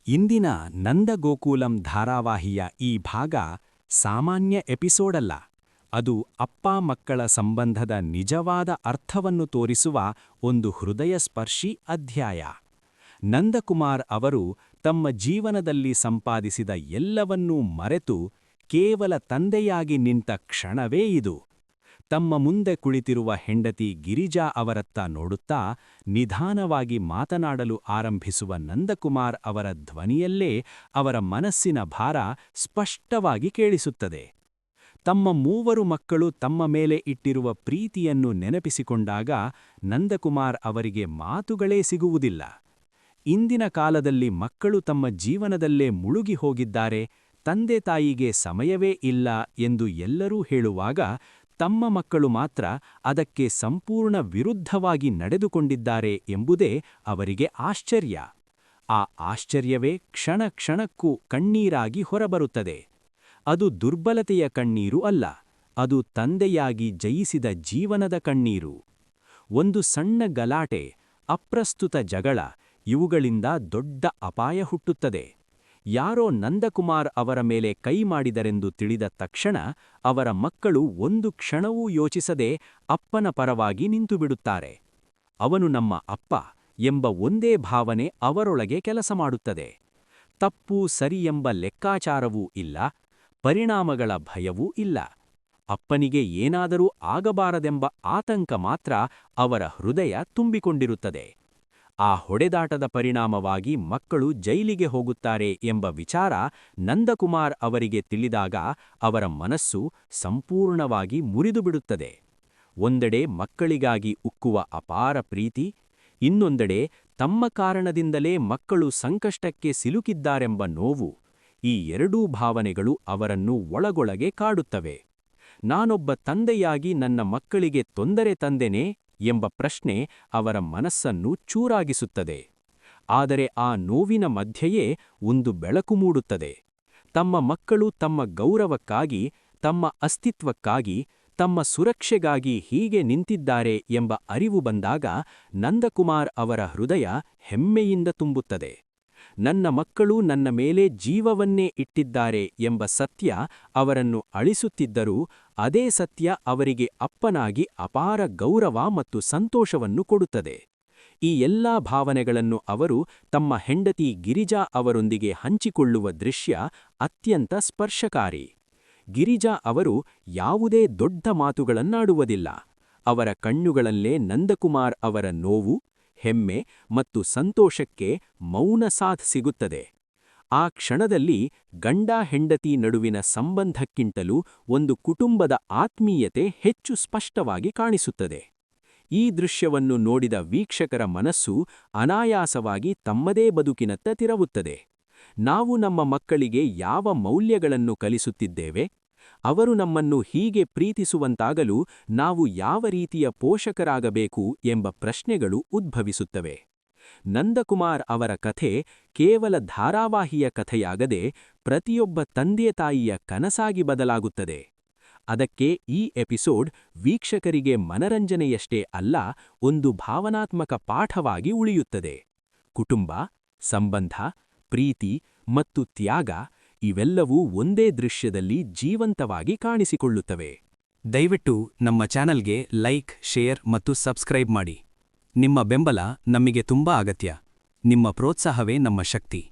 ಇಂದಿನ ನಂದಗೋಕುಲಂ ಧಾರಾವಾಹಿಯ ಈ ಭಾಗ ಸಾಮಾನ್ಯ ಎಪಿಸೋಡಲ್ಲ. ಅದು ಅಪ್ಪ ಮಕ್ಕಳ ಸಂಬಂಧದ ನಿಜವಾದ ಅರ್ಥವನ್ನು ತೋರಿಸುವ ಒಂದು ಹೃದಯಸ್ಪರ್ಶಿ ಅಧ್ಯಾಯ. ನಂದಕುಮಾರ್ ಅವರು ತಮ್ಮ ಜೀವನದಲ್ಲಿ ಸಂಪಾದಿಸಿದ ಎಲ್ಲವನ್ನೂ ಮರೆತು ಕೇವಲ ತಂದೆಯಾಗಿ ನಿಂತ ಕ್ಷಣವೇ ಇದು. ತಮ್ಮ ಮುಂದೆ ಕುಳಿತಿರುವ ಹೆಂಡತಿ ಗಿರಿಜಾ ಅವರತ್ತ ನೋಡುತ್ತಾ ನಿಧಾನವಾಗಿ ಮಾತನಾಡಲು ಆರಂಭಿಸುವ ನಂದಕುಮಾರ್ ಅವರ ಧ್ವನಿಯಲ್ಲೇ ಅವರ ಮನಸ್ಸಿನ ಭಾರ ಸ್ಪಷ್ಟವಾಗಿ ಕೇಳಿಸುತ್ತದೆ. ತಮ್ಮ 3 ಮಕ್ಕಳು ತಮ್ಮ ಮೇಲೆ ಇಟ್ಟಿರುವ ಪ್ರೀತಿಯನ್ನು ನೆನಪಿಸಿಕೊಂಡಾಗ ನಂದಕುಮಾರ್ ಅವರಿಗೆ ಮಾತುಗಳೇ ಸಿಗುವುದಿಲ್ಲ. ಇಂದಿನ ಕಾಲದಲ್ಲಿ ಮಕ್ಕಳು ತಮ್ಮ ಜೀವನದಲ್ಲೇ ಮುಳುಗಿ ಹೋಗಿದ್ದಾರೆ, ತಂದೆ ತಾಯಿಗೆ ಸಮಯವೇ ಇಲ್ಲ ಎಂದು ಎಲ್ಲರೂ ಹೇಳುವಾಗ ತಮ್ಮ ಮಕ್ಕಳು ಮಾತ್ರ ಅದಕ್ಕೆ ಸಂಪೂರ್ಣ ವಿರುದ್ಧವಾಗಿ ನಡೆದುಕೊಂಡಿದ್ದಾರೆ ಎಂಬುದೇ ಅವರಿಗೆ ಆಶ್ಚರ್ಯ. ಆ ಆಶ್ಚರ್ಯವೇ ಕ್ಷಣ ಕ್ಷಣಕ್ಕೂ ಕಣ್ಣೀರಾಗಿ ಹೊರಬರುತ್ತದೆ. ಅದು ದುರ್ಬಲತೆಯ ಕಣ್ಣೀರು ಅಲ್ಲ, ಅದು ತಂದೆಯಾಗಿ ಜಯಿಸಿದ ಜೀವನದ ಕಣ್ಣೀರು. ಒಂದು ಸಣ್ಣ ಗಲಾಟೆ, ಅಪ್ರಸ್ತುತ ಜಗಳ, ಇವುಗಳಿಂದ ದೊಡ್ಡ ಅಪಾಯ ಹುಟ್ಟುತ್ತದೆ. ಯಾರೋ ನಂದಕುಮಾರ್ ಅವರ ಮೇಲೆ ಕೈ ಮಾಡಿದರೆಂದು ತಿಳಿದ ತಕ್ಷಣ ಅವರ ಮಕ್ಕಳು ಒಂದು ಕ್ಷಣವೂ ಯೋಚಿಸದೆ ಅಪ್ಪನ ಪರವಾಗಿ ನಿಂತುಬಿಡುತ್ತಾರೆ. ಅವನು ನಮ್ಮ ಅಪ್ಪ ಎಂಬ ಒಂದೇ ಭಾವನೆ ಅವರೊಳಗೆ ಕೆಲಸ ಮಾಡುತ್ತದೆ. ತಪ್ಪು ಸರಿ ಎಂಬ ಲೆಕ್ಕಾಚಾರವೂ ಇಲ್ಲ, ಪರಿಣಾಮಗಳ ಭಯವೂ ಇಲ್ಲ. ಅಪ್ಪನಿಗೆ ಏನಾದರೂ ಆಗಬಾರದೆಂಬ ಆತಂಕ ಮಾತ್ರ ಅವರ ಹೃದಯ ತುಂಬಿಕೊಂಡಿರುತ್ತದೆ. ಆ ಹೊಡೆದಾಟದ ಪರಿಣಾಮವಾಗಿ ಮಕ್ಕಳು ಜೈಲಿಗೆ ಹೋಗುತ್ತಾರೆ ಎಂಬ ವಿಚಾರ ನಂದಕುಮಾರ್ ಅವರಿಗೆ ತಿಳಿದಾಗ ಅವರ ಮನಸ್ಸು ಸಂಪೂರ್ಣವಾಗಿ ಮುರಿದುಬಿಡುತ್ತದೆ. ಒಂದೆಡೆ ಮಕ್ಕಳಿಗಾಗಿ ಉಕ್ಕುವ ಅಪಾರ ಪ್ರೀತಿ, ಇನ್ನೊಂದೆಡೆ ತಮ್ಮ ಕಾರಣದಿಂದಲೇ ಮಕ್ಕಳು ಸಂಕಷ್ಟಕ್ಕೆ ಸಿಲುಕಿದ್ದಾರೆಂಬ ನೋವು. ಈ ಎರಡೂ ಭಾವನೆಗಳು ಅವರನ್ನು ಒಳಗೊಳಗೆ ಕಾಡುತ್ತವೆ. ನಾನೊಬ್ಬ ತಂದೆಯಾಗಿ ನನ್ನ ಮಕ್ಕಳಿಗೆ ತೊಂದರೆ ತಂದೆನೇ ಎಂಬ ಪ್ರಶ್ನೆ ಅವರ ಮನಸ್ಸನ್ನು ಚೂರಾಗಿಸುತ್ತದೆ. ಆದರೆ ಆ ನೋವಿನ ಮಧ್ಯೆಯೇ ಒಂದು ಬೆಳಕು ಮೂಡುತ್ತದೆ. ತಮ್ಮ ಮಕ್ಕಳು ತಮ್ಮ ಗೌರವಕ್ಕಾಗಿ, ತಮ್ಮ ಅಸ್ತಿತ್ವಕ್ಕಾಗಿ, ತಮ್ಮ ಸುರಕ್ಷೆಗಾಗಿ ಹೀಗೆ ನಿಂತಿದ್ದಾರೆ ಎಂಬ ಅರಿವು ಬಂದಾಗ ನಂದಕುಮಾರ್ ಅವರ ಹೃದಯ ಹೆಮ್ಮೆಯಿಂದ ತುಂಬುತ್ತದೆ. ನನ್ನ ಮಕ್ಕಳು ನನ್ನ ಮೇಲೆ ಜೀವವನ್ನೇ ಇಟ್ಟಿದ್ದಾರೆ ಎಂಬ ಸತ್ಯ ಅವರನ್ನು ಅಳಿಸುತ್ತಿದ್ದರೂ ಅದೇ ಸತ್ಯ ಅವರಿಗೆ ಅಪ್ಪನಾಗಿ ಅಪಾರ ಗೌರವ ಮತ್ತು ಸಂತೋಷವನ್ನು ಕೊಡುತ್ತದೆ. ಈ ಎಲ್ಲಾ ಭಾವನೆಗಳನ್ನು ಅವರು ತಮ್ಮ ಹೆಂಡತಿ ಗಿರಿಜಾ ಅವರೊಂದಿಗೆ ಹಂಚಿಕೊಳ್ಳುವ ದೃಶ್ಯ ಅತ್ಯಂತ ಸ್ಪರ್ಶಕಾರಿ. ಗಿರಿಜಾ ಅವರು ಯಾವುದೇ ದೊಡ್ಡ ಮಾತುಗಳನ್ನಾಡುವುದಿಲ್ಲ. ಅವರ ಕಣ್ಣುಗಳಲ್ಲೇ ನಂದಕುಮಾರ್ ಅವರ ನೋವು, ಹೆಮ್ಮೆ ಮತ್ತು ಸಂತೋಷಕ್ಕೆ ಮೌನ ಸಾಥ್ ಸಿಗುತ್ತದೆ. ಆ ಕ್ಷಣದಲ್ಲಿ ಗಂಡ ಹೆಂಡತಿ ನಡುವಿನ ಸಂಬಂಧಕ್ಕಿಂತಲೂ ಒಂದು ಕುಟುಂಬದ ಆತ್ಮೀಯತೆ ಹೆಚ್ಚು ಸ್ಪಷ್ಟವಾಗಿ ಕಾಣಿಸುತ್ತದೆ. ಈ ದೃಶ್ಯವನ್ನು ನೋಡಿದ ವೀಕ್ಷಕರ ಮನಸ್ಸು ಅನಾಯಾಸವಾಗಿ ತಮ್ಮದೇ ಬದುಕಿನತ್ತ ತಿರುಗುತ್ತದೆ. ನಾವು ನಮ್ಮ ಮಕ್ಕಳಿಗೆ ಯಾವ ಮೌಲ್ಯಗಳನ್ನು ಕಲಿಸುತ್ತಿದ್ದೇವೆ? ಅವರು ನಮ್ಮನ್ನು ಹೀಗೆ ಪ್ರೀತಿಸುವಂತಾಗಲು ನಾವು ಯಾವ ರೀತಿಯ ಪೋಷಕರಾಗಬೇಕು ಎಂಬ ಪ್ರಶ್ನೆಗಳು ಉದ್ಭವಿಸುತ್ತವೆ. ನಂದಕುಮಾರ್ ಅವರ ಕಥೆ ಕೇವಲ ಧಾರಾವಾಹಿಯ ಕಥೆಯಾಗದೆ ಪ್ರತಿಯೊಬ್ಬ ತಂದೆತಾಯಿಯ ಕನಸಾಗಿ ಬದಲಾಗುತ್ತದೆ. ಅದಕ್ಕೆ ಈ ಎಪಿಸೋಡ್ ವೀಕ್ಷಕರಿಗೆ ಮನರಂಜನೆಯಷ್ಟೇ ಅಲ್ಲ, ಒಂದು ಭಾವನಾತ್ಮಕ ಪಾಠವಾಗಿ ಉಳಿಯುತ್ತದೆ. ಕುಟುಂಬ, ಸಂಬಂಧ, ಪ್ರೀತಿ ಮತ್ತು ತ್ಯಾಗ ಇವೆಲ್ಲವೂ ಒಂದೇ ದೃಶ್ಯದಲ್ಲಿ ಜೀವಂತವಾಗಿ ಕಾಣಿಸಿಕೊಳ್ಳುತ್ತವೆ. ದಯವಿಟ್ಟು ನಮ್ಮ ಚಾನಲ್ಗೆ ಲೈಕ್, ಶೇರ್ ಮತ್ತು ಸಬ್ಸ್ಕ್ರೈಬ್ ಮಾಡಿ. ನಿಮ್ಮ ಬೆಂಬಲ ನಮಗೆ ತುಂಬಾ ಅಗತ್ಯ. ನಿಮ್ಮ ಪ್ರೋತ್ಸಾಹವೇ ನಮ್ಮ ಶಕ್ತಿ.